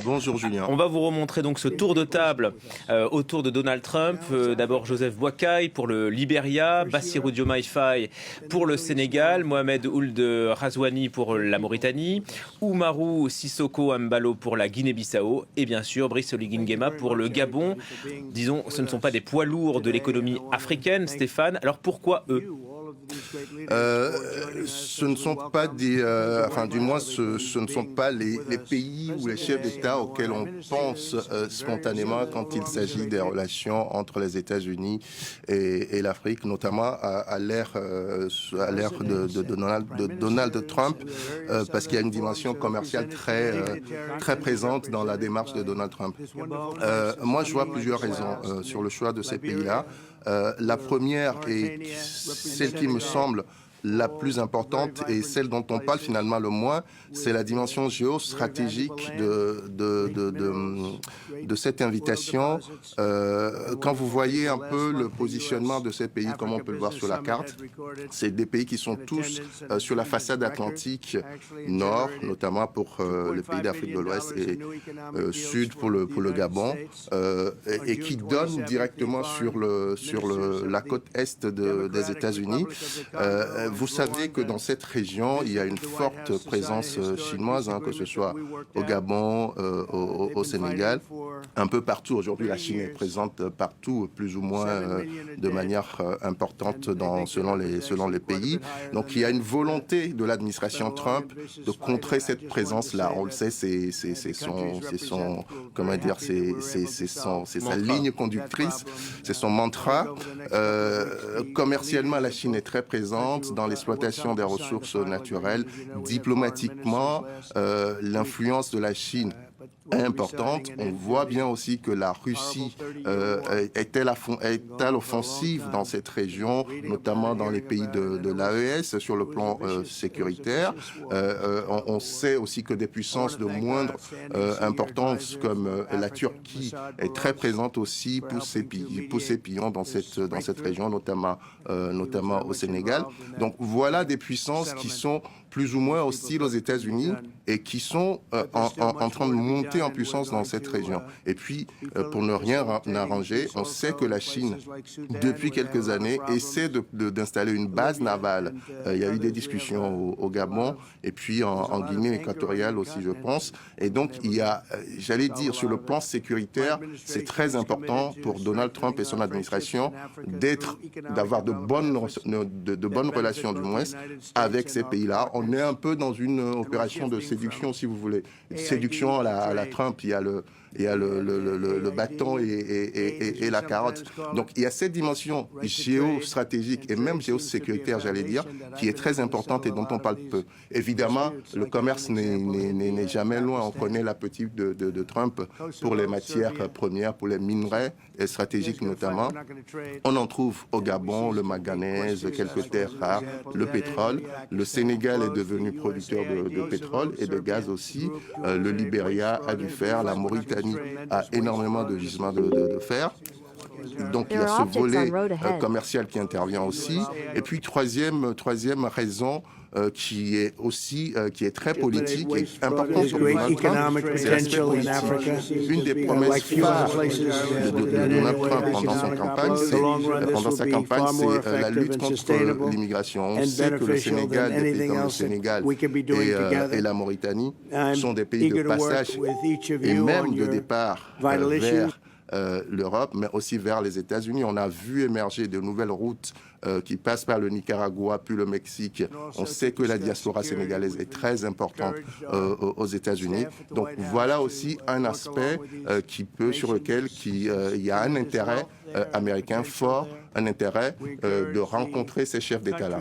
Bonjour Julien. On va vous remontrer donc ce tour de table autour de Donald Trump. D'abord Joseph Boakai pour le Libéria, Bassirou Diomaye Faye pour le Sénégal, Mohamed Ould Razouani pour la Mauritanie, Oumarou Sissoko Embalo pour la Guinée-Bissau et bien sûr Brice Oligui Nguema pour le Gabon. Disons, ce ne sont pas des poids lourds de l'économie africaine, Stéphane. Alors pourquoi eux ? Ce ne sont pas des, du moins, ce ne sont pas les pays ou les chefs d'État auxquels on pense spontanément quand il s'agit des relations entre les États-Unis et l'Afrique, notamment à l'ère de Donald Trump, parce qu'il y a une dimension commerciale très présente dans la démarche de Donald Trump. Moi, je vois plusieurs raisons sur le choix de ces pays-là. La première est celle qui me semble la plus importante et celle dont on parle finalement le moins, c'est la dimension géostratégique de cette invitation. Quand vous voyez un peu le positionnement de ces pays, comme on peut le voir sur la carte, c'est des pays qui sont tous sur la façade atlantique nord, notamment pour les pays d'Afrique de l'Ouest et sud pour le Gabon, et qui donnent directement sur la côte est des États-Unis. Vous savez que dans cette région, il y a une forte présence chinoise, que ce soit au Gabon, au Sénégal, un peu partout. Aujourd'hui, la Chine est présente partout, plus ou moins de manière importante selon les pays. Donc, il y a une volonté de l'administration Trump de contrer cette présence-là. On le sait, c'est sa ligne conductrice, c'est son mantra. Commercialement, la Chine est très présente dans l'exploitation des ressources naturelles. Diplomatiquement, l'influence de la Chine est importante. On voit bien aussi que la Russie est à l'offensive dans cette région, notamment dans les pays de l'AES sur le plan sécuritaire. On sait aussi que des puissances de moindre importance comme la Turquie est très présente aussi, pousse ses pions dans cette région, notamment au Sénégal. Donc voilà des puissances qui sont plus ou moins hostiles aux États-Unis et qui sont en train de monter en puissance dans cette région. Et puis, pour ne rien arranger, on sait que la Chine, depuis quelques années, essaie d'installer une base navale. Il y a eu des discussions au Gabon et puis en Guinée équatoriale aussi, je pense. Et donc, il y a, j'allais dire, sur le plan sécuritaire, c'est très important pour Donald Trump et son administration d'avoir de bonnes relations, du moins, avec ces pays-là. On est un peu dans une opération de séduction, si vous voulez. Séduction à la Trump, il y a le bâton et la carotte. Donc il y a cette dimension géostratégique et même géosécuritaire, j'allais dire, qui est très importante et dont on parle peu. Évidemment, le commerce n'est jamais loin. On connaît l'appétit de Trump pour les matières premières, pour les minerais et stratégiques notamment. On en trouve au Gabon, le manganèse, quelques terres rares, le pétrole. Le Sénégal est devenu producteur de pétrole et de gaz aussi. Le Libéria a du fer, la Mauritanie a énormément de gisements de fer. Donc il y a ce volet commercial qui intervient aussi. Et puis troisième raison qui est très politique et importante pour Donald Trump, c'est l'aspect politique. Une des promesses phares de Donald Trump pendant sa campagne, c'est la lutte contre l'immigration. On sait que le Sénégal, des pays comme le Sénégal et la Mauritanie sont des pays de passage et même de départ vers l'Europe, mais aussi vers les États-Unis. On a vu émerger de nouvelles routes qui passent par le Nicaragua, puis le Mexique. On sait que la diaspora sénégalaise est très importante aux États-Unis. Donc voilà aussi un aspect sur lequel il y a un intérêt américain fort, un intérêt de rencontrer ces chefs d'État-là.